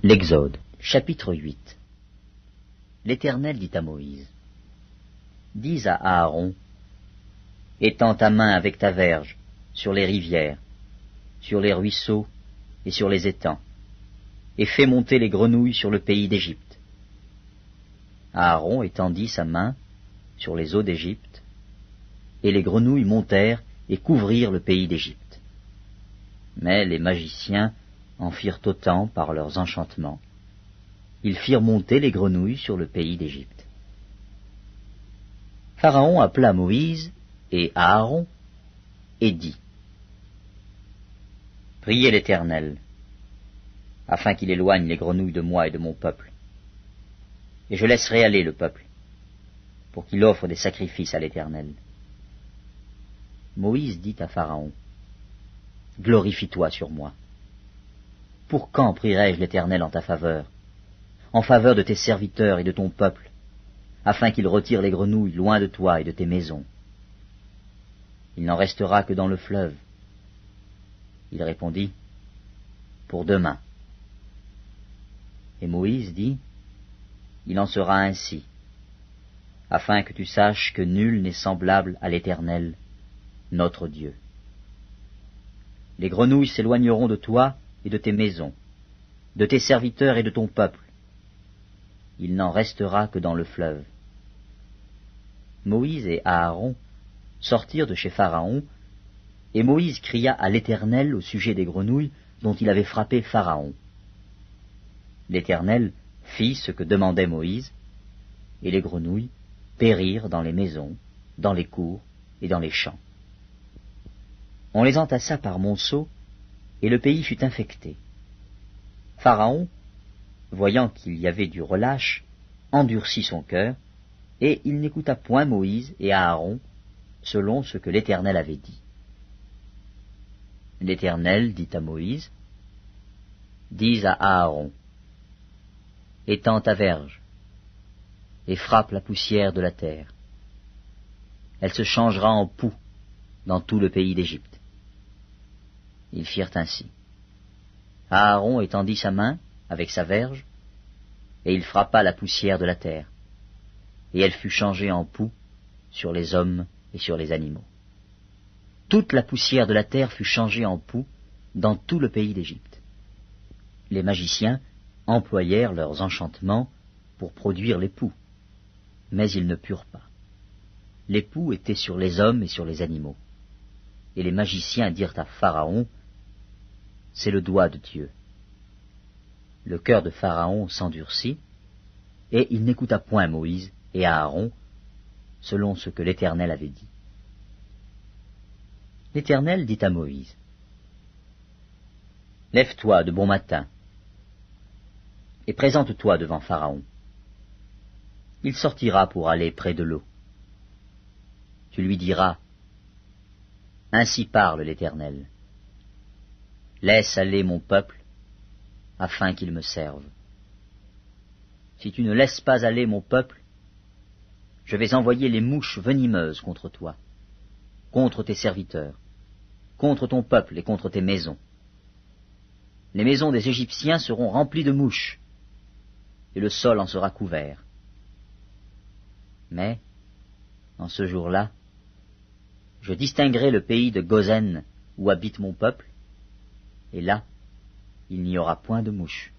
L'Exode, chapitre 8. L'Éternel dit à Moïse, « Dis à Aaron, étends ta main avec ta verge sur les rivières, sur les ruisseaux et sur les étangs, et fais monter les grenouilles sur le pays d'Égypte. » Aaron étendit sa main sur les eaux d'Égypte, et les grenouilles montèrent et couvrirent le pays d'Égypte. Mais les magiciens en firent autant par leurs enchantements. Ils firent monter les grenouilles sur le pays d'Égypte. Pharaon appela Moïse et Aaron et dit, « Priez l'Éternel, afin qu'il éloigne les grenouilles de moi et de mon peuple, et je laisserai aller le peuple, pour qu'il offre des sacrifices à l'Éternel. » Moïse dit à Pharaon, « Glorifie-toi sur moi. Pour quand prierai-je l'Éternel en ta faveur, en faveur de tes serviteurs et de ton peuple, afin qu'il retire les grenouilles loin de toi et de tes maisons? Il n'en restera que dans le fleuve. » Il répondit, « Pour demain. » Et Moïse dit, « Il en sera ainsi, afin que tu saches que nul n'est semblable à l'Éternel, notre Dieu. Les grenouilles s'éloigneront de toi et de tes maisons, de tes serviteurs et de ton peuple. Il n'en restera que dans le fleuve. » Moïse et Aaron sortirent de chez Pharaon, et Moïse cria à l'Éternel au sujet des grenouilles dont il avait frappé Pharaon. L'Éternel fit ce que demandait Moïse, et les grenouilles périrent dans les maisons, dans les cours et dans les champs. On les entassa par monceaux, et le pays fut infecté. Pharaon, voyant qu'il y avait du relâche, endurcit son cœur, et il n'écouta point Moïse et Aaron, selon ce que l'Éternel avait dit. L'Éternel dit à Moïse, « Dis à Aaron, étends ta verge, et frappe la poussière de la terre. Elle se changera en poux dans tout le pays d'Égypte. » Ils firent ainsi. Aaron étendit sa main avec sa verge, et il frappa la poussière de la terre, et elle fut changée en poux sur les hommes et sur les animaux. Toute la poussière de la terre fut changée en poux dans tout le pays d'Égypte. Les magiciens employèrent leurs enchantements pour produire les poux, mais ils ne purent pas. Les poux étaient sur les hommes et sur les animaux. Et les magiciens dirent à Pharaon, « C'est le doigt de Dieu. » Le cœur de Pharaon s'endurcit, et il n'écouta point Moïse et Aaron, selon ce que l'Éternel avait dit. L'Éternel dit à Moïse, « Lève-toi de bon matin, et présente-toi devant Pharaon. Il sortira pour aller près de l'eau. Tu lui diras, « Ainsi parle l'Éternel. Laisse aller mon peuple, afin qu'il me serve. Si tu ne laisses pas aller mon peuple, je vais envoyer les mouches venimeuses contre toi, contre tes serviteurs, contre ton peuple et contre tes maisons. Les maisons des Égyptiens seront remplies de mouches, et le sol en sera couvert. Mais, en ce jour-là, je distinguerai le pays de Gozen où habite mon peuple, et là, il n'y aura point de mouches,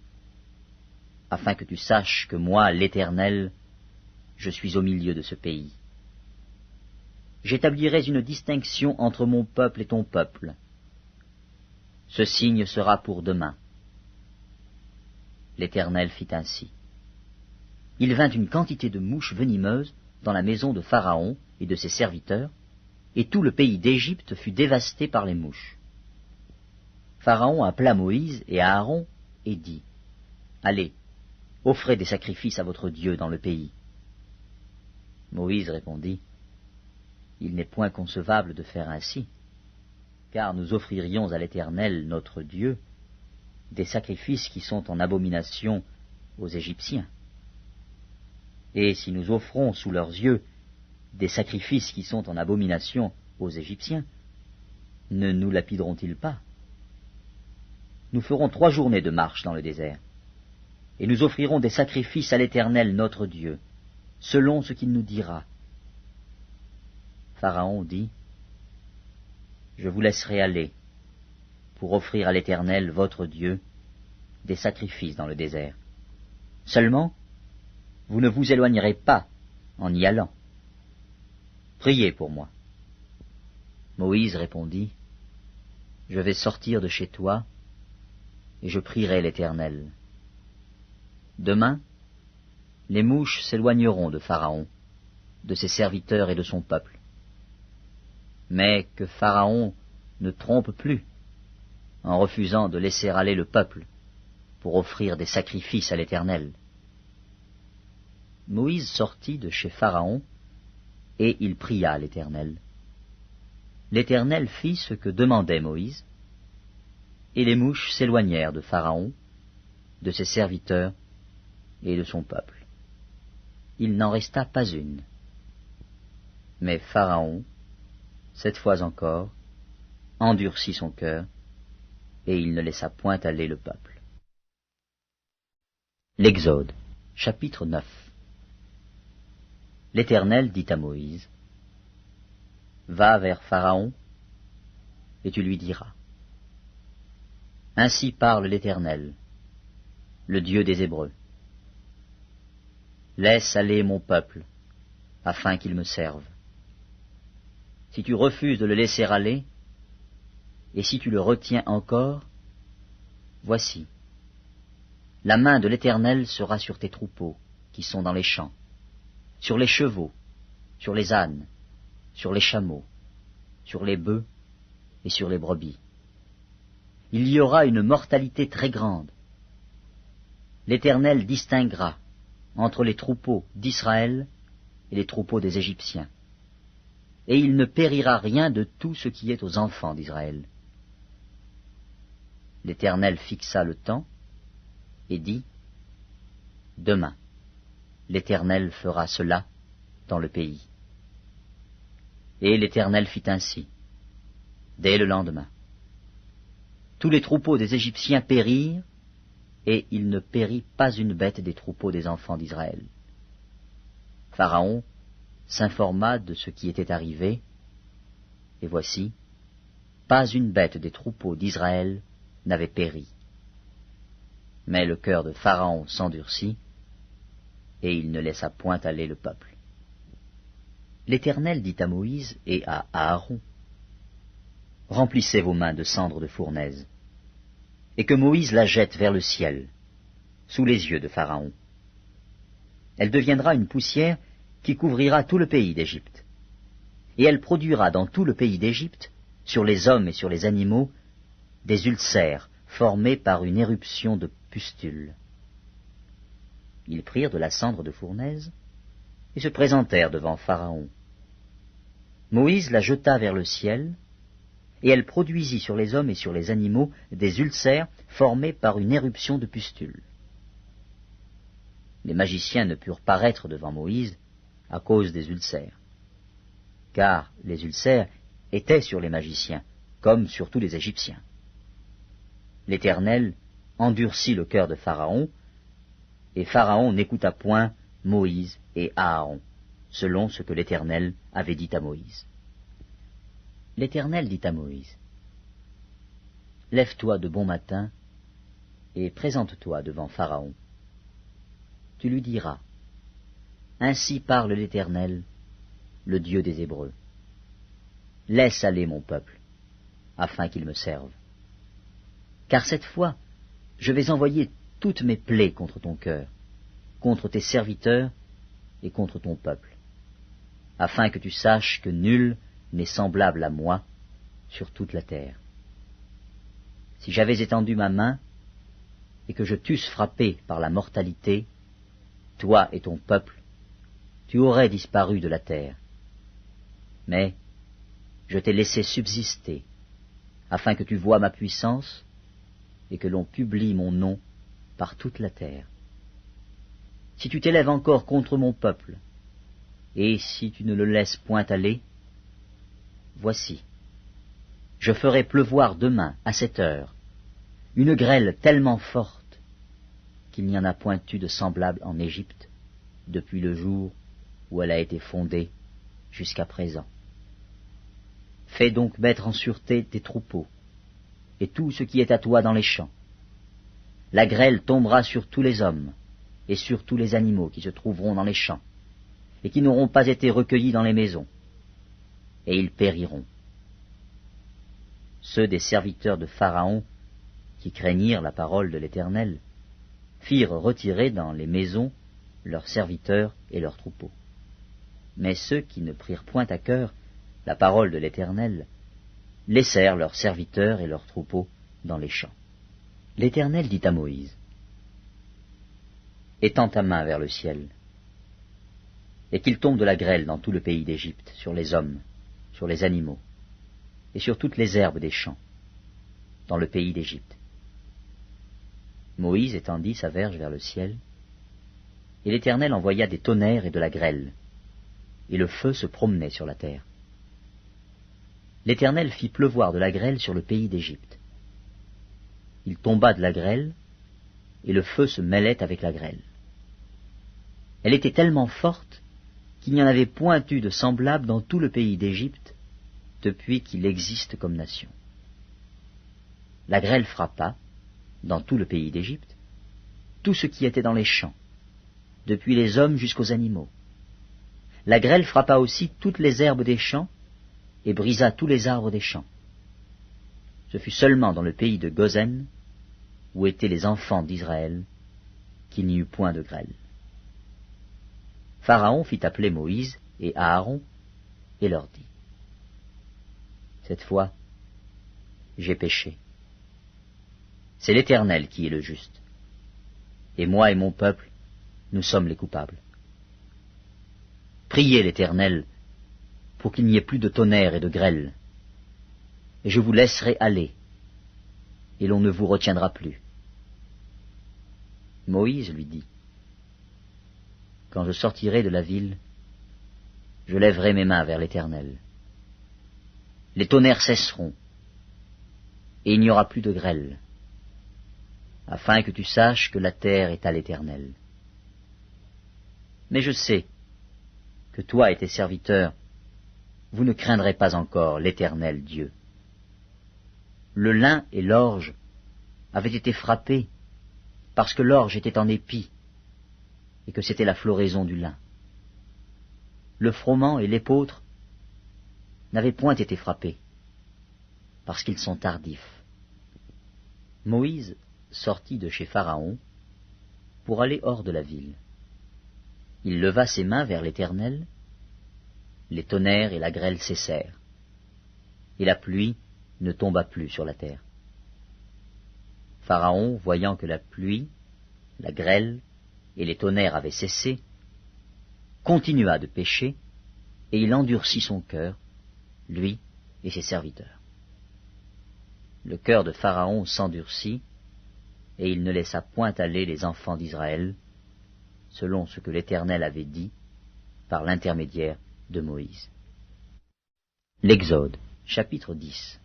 afin que tu saches que moi, l'Éternel, je suis au milieu de ce pays. J'établirai une distinction entre mon peuple et ton peuple. Ce signe sera pour demain. » L'Éternel fit ainsi. Il vint une quantité de mouches venimeuses dans la maison de Pharaon et de ses serviteurs, et tout le pays d'Égypte fut dévasté par les mouches. Pharaon appela Moïse et Aaron et dit, « Allez, offrez des sacrifices à votre Dieu dans le pays. » Moïse répondit, « Il n'est point concevable de faire ainsi, car nous offririons à l'Éternel notre Dieu des sacrifices qui sont en abomination aux Égyptiens. Et si nous offrons sous leurs yeux des sacrifices qui sont en abomination aux Égyptiens, ne nous lapideront-ils pas? Nous ferons 3 journées de marche dans le désert, et nous offrirons des sacrifices à l'Éternel notre Dieu, selon ce qu'il nous dira. » Pharaon dit, « Je vous laisserai aller pour offrir à l'Éternel votre Dieu des sacrifices dans le désert. Seulement, vous ne vous éloignerez pas en y allant. Priez pour moi. » Moïse répondit, « Je vais sortir de chez toi, et je prierai l'Éternel. Demain, les mouches s'éloigneront de Pharaon, de ses serviteurs et de son peuple. Mais que Pharaon ne trompe plus en refusant de laisser aller le peuple pour offrir des sacrifices à l'Éternel. » Moïse sortit de chez Pharaon, et il pria l'Éternel. L'Éternel fit ce que demandait Moïse, et les mouches s'éloignèrent de Pharaon, de ses serviteurs et de son peuple. Il n'en resta pas une. Mais Pharaon, cette fois encore, endurcit son cœur, et il ne laissa point aller le peuple. L'Exode, chapitre 9. L'Éternel dit à Moïse, « Va vers Pharaon, et tu lui diras. Ainsi parle l'Éternel, le Dieu des Hébreux. Laisse aller mon peuple, afin qu'il me serve. Si tu refuses de le laisser aller, et si tu le retiens encore, voici, la main de l'Éternel sera sur tes troupeaux, qui sont dans les champs, sur les chevaux, sur les ânes, sur les chameaux, sur les bœufs et sur les brebis. Il y aura une mortalité très grande. L'Éternel distinguera entre les troupeaux d'Israël et les troupeaux des Égyptiens, et il ne périra rien de tout ce qui est aux enfants d'Israël. L'Éternel fixa le temps et dit, « Demain, l'Éternel fera cela dans le pays. » Et l'Éternel fit ainsi, dès le lendemain. Tous les troupeaux des Égyptiens périrent, et il ne périt pas une bête des troupeaux des enfants d'Israël. Pharaon s'informa de ce qui était arrivé, et voici, pas une bête des troupeaux d'Israël n'avait péri. Mais le cœur de Pharaon s'endurcit, et il ne laissa point aller le peuple. L'Éternel dit à Moïse et à Aaron, « Remplissez vos mains de cendre de fournaise, et que Moïse la jette vers le ciel, sous les yeux de Pharaon. Elle deviendra une poussière qui couvrira tout le pays d'Égypte, et elle produira dans tout le pays d'Égypte, sur les hommes et sur les animaux, des ulcères formés par une éruption de pustules. » Ils prirent de la cendre de fournaise et se présentèrent devant Pharaon. Moïse la jeta vers le ciel, et elle produisit sur les hommes et sur les animaux des ulcères formés par une éruption de pustules. Les magiciens ne purent paraître devant Moïse à cause des ulcères, car les ulcères étaient sur les magiciens, comme sur tous les Égyptiens. L'Éternel endurcit le cœur de Pharaon, et Pharaon n'écouta point Moïse et Aaron, selon ce que l'Éternel avait dit à Moïse. L'Éternel dit à Moïse, « Lève-toi de bon matin et présente-toi devant Pharaon. Tu lui diras, « Ainsi parle l'Éternel, le Dieu des Hébreux. Laisse aller mon peuple, afin qu'il me serve. Car cette fois, je vais envoyer toutes mes plaies contre ton cœur, contre tes serviteurs et contre ton peuple, afin que tu saches que nul n'est semblable à moi sur toute la terre. Si j'avais étendu ma main et que je t'eusse frappé par la mortalité, toi et ton peuple, tu aurais disparu de la terre. Mais je t'ai laissé subsister, afin que tu voies ma puissance et que l'on publie mon nom par toute la terre. Si tu t'élèves encore contre mon peuple, et si tu ne le laisses point aller, voici, je ferai pleuvoir demain, à cette heure, une grêle tellement forte qu'il n'y en a point eu de semblable en Égypte, depuis le jour où elle a été fondée jusqu'à présent. Fais donc mettre en sûreté tes troupeaux, et tout ce qui est à toi dans les champs. La grêle tombera sur tous les hommes, et sur tous les animaux qui se trouveront dans les champs, et qui n'auront pas été recueillis dans les maisons, et ils périront. Ceux des serviteurs de Pharaon, qui craignirent la parole de l'Éternel, firent retirer dans les maisons leurs serviteurs et leurs troupeaux. Mais ceux qui ne prirent point à cœur la parole de l'Éternel laissèrent leurs serviteurs et leurs troupeaux dans les champs. L'Éternel dit à Moïse, « Étends ta main vers le ciel, et qu'il tombe de la grêle dans tout le pays d'Égypte, sur les hommes, sur les animaux, et sur toutes les herbes des champs, dans le pays d'Égypte. » Moïse étendit sa verge vers le ciel, et l'Éternel envoya des tonnerres et de la grêle, et le feu se promenait sur la terre. L'Éternel fit pleuvoir de la grêle sur le pays d'Égypte. Il tomba de la grêle, et le feu se mêlait avec la grêle. Elle était tellement forte qu'il n'y en avait point eu de semblable dans tout le pays d'Égypte depuis qu'il existe comme nation. La grêle frappa, dans tout le pays d'Égypte, tout ce qui était dans les champs, depuis les hommes jusqu'aux animaux. La grêle frappa aussi toutes les herbes des champs, et brisa tous les arbres des champs. Ce fut seulement dans le pays de Gozen, où étaient les enfants d'Israël, qu'il n'y eut point de grêle. Pharaon fit appeler Moïse et Aaron, et leur dit, « Cette fois, j'ai péché. C'est l'Éternel qui est le juste, et moi et mon peuple, nous sommes les coupables. Priez l'Éternel pour qu'il n'y ait plus de tonnerre et de grêle, et je vous laisserai aller, et l'on ne vous retiendra plus. » Moïse lui dit, « Quand je sortirai de la ville, je lèverai mes mains vers l'Éternel. Les tonnerres cesseront, et il n'y aura plus de grêle, afin que tu saches que la terre est à l'Éternel. Mais je sais que toi et tes serviteurs, vous ne craindrez pas encore l'Éternel Dieu. Le lin et l'orge avaient été frappés parce que l'orge était en épi et que c'était la floraison du lin. Le froment et l'épeautre n'avaient point été frappés parce qu'ils sont tardifs. Moïse sortit de chez Pharaon pour aller hors de la ville. Il leva ses mains vers l'Éternel, les tonnerres et la grêle cessèrent, et la pluie ne tomba plus sur la terre. Pharaon, voyant que la pluie, la grêle et les tonnerres avaient cessé, continua de pécher, et il endurcit son cœur, lui et ses serviteurs. Le cœur de Pharaon s'endurcit, et il ne laissa point aller les enfants d'Israël, selon ce que l'Éternel avait dit par l'intermédiaire de Moïse. L'Exode, chapitre 10.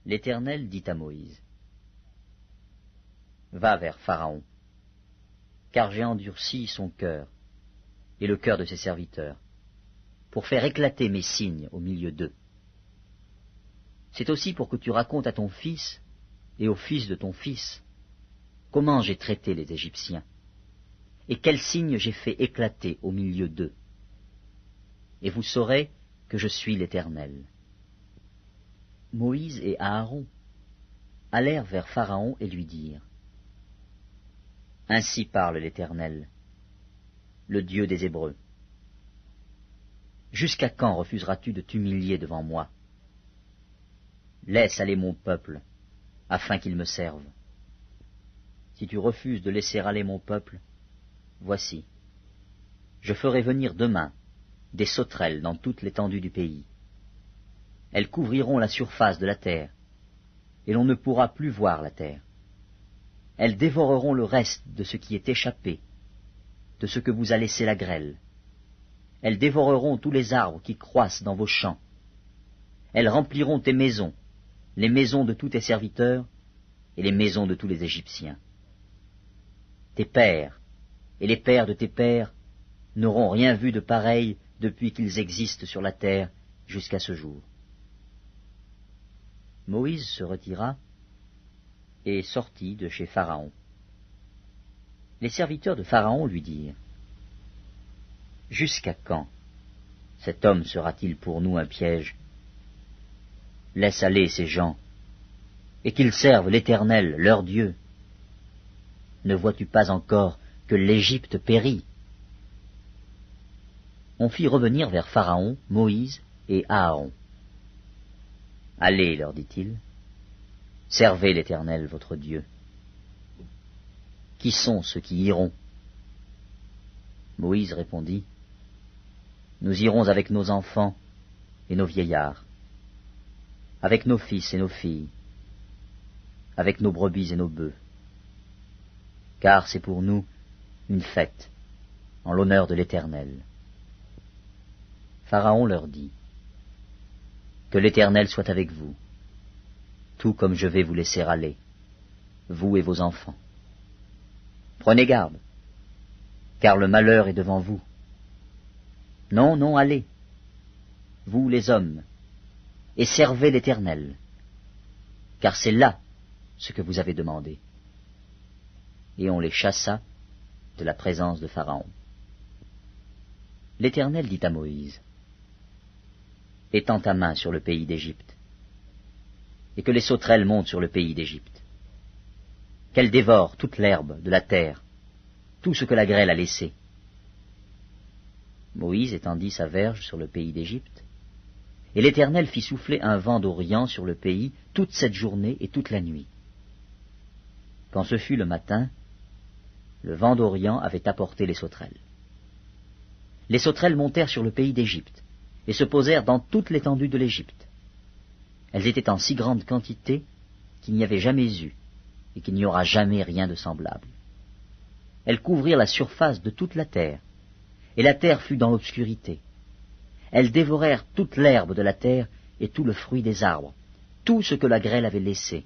L'Éternel dit à Moïse, « Va vers Pharaon, car j'ai endurci son cœur et le cœur de ses serviteurs, pour faire éclater mes signes au milieu d'eux. C'est aussi pour que tu racontes à ton fils et au fils de ton fils comment j'ai traité les Égyptiens, et quels signes j'ai fait éclater au milieu d'eux. Et vous saurez que je suis l'Éternel. » Moïse et Aaron allèrent vers Pharaon et lui dirent, « Ainsi parle l'Éternel, le Dieu des Hébreux. Jusqu'à quand refuseras-tu de t'humilier devant moi? Laisse aller mon peuple, afin qu'il me serve. Si tu refuses de laisser aller mon peuple, voici, je ferai venir demain des sauterelles dans toute l'étendue du pays. Elles couvriront la surface de la terre, et l'on ne pourra plus voir la terre. Elles dévoreront le reste de ce qui est échappé, de ce que vous a laissé la grêle. Elles dévoreront tous les arbres qui croissent dans vos champs. Elles rempliront tes maisons, les maisons de tous tes serviteurs, et les maisons de tous les Égyptiens. tes pères et les pères de tes pères n'auront rien vu de pareil depuis qu'ils existent sur la terre jusqu'à ce jour. Moïse se retira et sortit de chez Pharaon. Les serviteurs de Pharaon lui dirent, « Jusqu'à quand cet homme sera-t-il pour nous un piège? Laisse aller ces gens, et qu'ils servent l'Éternel, leur Dieu. Ne vois-tu pas encore que l'Égypte périt? » On fit revenir vers Pharaon Moïse et Aaron. « Allez, leur dit-il, servez l'Éternel votre Dieu. » Qui sont ceux qui iront? Moïse répondit, « Nous irons avec nos enfants et nos vieillards, avec nos fils et nos filles, avec nos brebis et nos bœufs, car c'est pour nous une fête en l'honneur de l'Éternel. » Pharaon leur dit, « Que l'Éternel soit avec vous, tout comme je vais vous laisser aller, vous et vos enfants. Prenez garde, car le malheur est devant vous. Non, non, allez, vous les hommes, et servez l'Éternel, car c'est là ce que vous avez demandé. » Et on les chassa de la présence de Pharaon. L'Éternel dit à Moïse, « Étends ta main sur le pays d'Égypte, et que les sauterelles montent sur le pays d'Égypte, qu'elles dévorent toute l'herbe de la terre, tout ce que la grêle a laissé. » Moïse étendit sa verge sur le pays d'Égypte, et l'Éternel fit souffler un vent d'Orient sur le pays toute cette journée et toute la nuit. Quand ce fut le matin, le vent d'Orient avait apporté les sauterelles. Les sauterelles montèrent sur le pays d'Égypte, et se posèrent dans toute l'étendue de l'Égypte. Elles étaient en si grande quantité qu'il n'y avait jamais eu, et qu'il n'y aura jamais rien de semblable. Elles couvrirent la surface de toute la terre, et la terre fut dans l'obscurité. Elles dévorèrent toute l'herbe de la terre et tout le fruit des arbres, tout ce que la grêle avait laissé.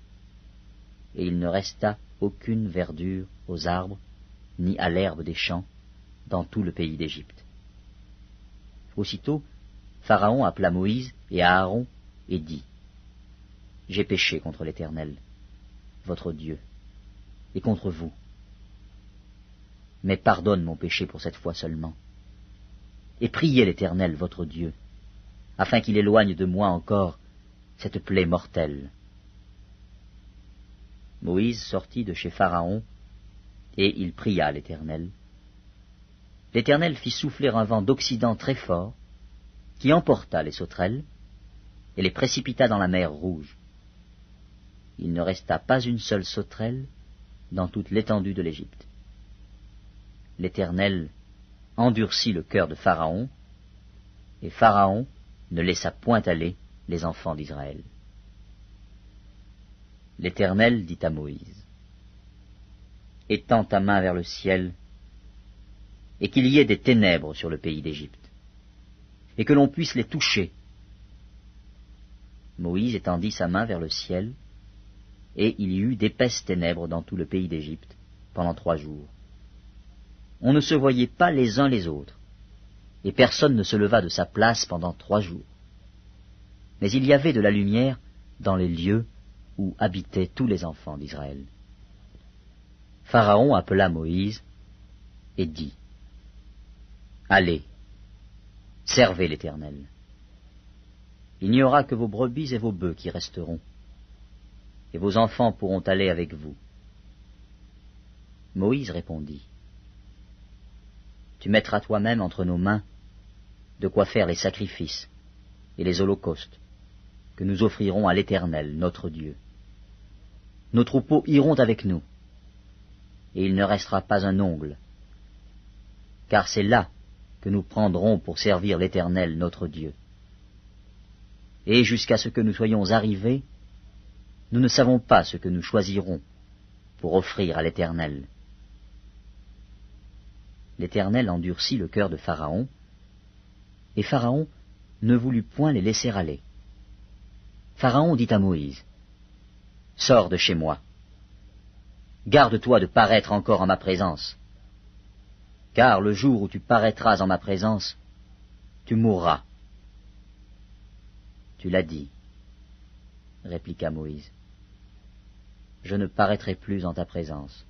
Et il ne resta aucune verdure aux arbres, ni à l'herbe des champs, dans tout le pays d'Égypte. Aussitôt, Pharaon appela Moïse et Aaron et dit, « J'ai péché contre l'Éternel, votre Dieu, et contre vous. Mais pardonne mon péché pour cette fois seulement, et priez l'Éternel, votre Dieu, afin qu'il éloigne de moi encore cette plaie mortelle. » Moïse sortit de chez Pharaon, et il pria l'Éternel. L'Éternel fit souffler un vent d'Occident très fort, qui emporta les sauterelles, et les précipita dans la mer Rouge. Il ne resta pas une seule sauterelle dans toute l'étendue de l'Égypte. L'Éternel endurcit le cœur de Pharaon, et Pharaon ne laissa point aller les enfants d'Israël. L'Éternel dit à Moïse, « Étends ta main vers le ciel, et qu'il y ait des ténèbres sur le pays d'Égypte, et que l'on puisse les toucher. » Moïse étendit sa main vers le ciel, et il y eut d'épaisses ténèbres dans tout le pays d'Égypte pendant 3 jours. On ne se voyait pas les uns les autres, et personne ne se leva de sa place pendant 3 jours. Mais il y avait de la lumière dans les lieux où habitaient tous les enfants d'Israël. Pharaon appela Moïse et dit, « Allez, servez l'Éternel. Il n'y aura que vos brebis et vos bœufs qui resteront, et vos enfants pourront aller avec vous. » Moïse répondit, « Tu mettras toi-même entre nos mains de quoi faire les sacrifices et les holocaustes que nous offrirons à l'Éternel, notre Dieu. Nos troupeaux iront avec nous, et il ne restera pas un ongle, car c'est là que nous prendrons pour servir l'Éternel, notre Dieu. Et jusqu'à ce que nous soyons arrivés, nous ne savons pas ce que nous choisirons pour offrir à l'Éternel. » L'Éternel endurcit le cœur de Pharaon, et Pharaon ne voulut point les laisser aller. Pharaon dit à Moïse, « Sors de chez moi. garde-toi de paraître encore en ma présence. Car le jour où tu paraîtras en ma présence, tu mourras. Tu l'as dit, répliqua Moïse. Je ne paraîtrai plus en ta présence.